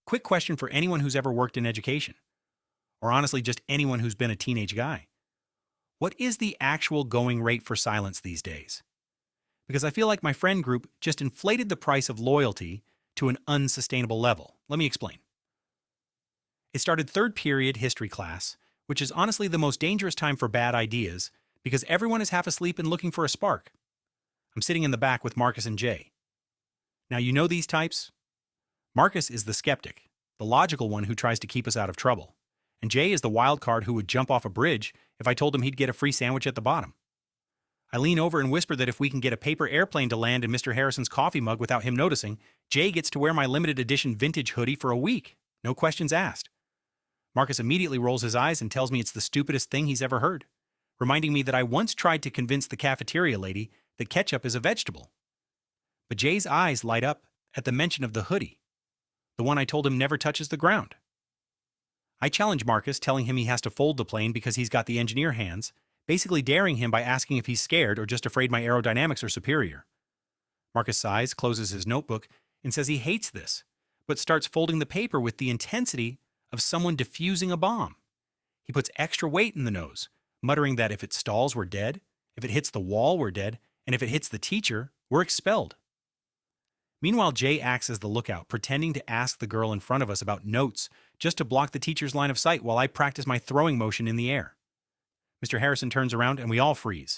Quick question for anyone who's ever worked in education, or honestly, just anyone who's been a teenage guy. What is the actual going rate for silence these days? Because I feel like my friend group just inflated the price of loyalty to an unsustainable level. Let me explain. It started third period history class, which is honestly the most dangerous time for bad ideas because everyone is half asleep and looking for a spark. I'm sitting in the back with Marcus and Jay. Now, you know these types? Marcus is the skeptic, the logical one who tries to keep us out of trouble. And Jay is the wild card who would jump off a bridge if I told him he'd get a free sandwich at the bottom. I lean over and whisper that if we can get a paper airplane to land in Mr. Harrison's coffee mug without him noticing, Jay gets to wear my limited edition vintage hoodie for a week. No questions asked. Marcus immediately rolls his eyes and tells me it's the stupidest thing he's ever heard, reminding me that I once tried to convince the cafeteria lady that ketchup is a vegetable. But Jay's eyes light up at the mention of the hoodie, the one I told him never touches the ground. I challenge Marcus, telling him he has to fold the plane because he's got the engineer hands, basically daring him by asking if he's scared or just afraid my aerodynamics are superior. Marcus sighs, closes his notebook, and says he hates this, but starts folding the paper with the intensity of someone defusing a bomb. He puts extra weight in the nose, muttering that if it stalls, we're dead, if it hits the wall, we're dead, and if it hits the teacher, we're expelled. Meanwhile, Jay acts as the lookout, pretending to ask the girl in front of us about notes just to block the teacher's line of sight while I practice my throwing motion in the air. Mr. Harrison turns around and we all freeze.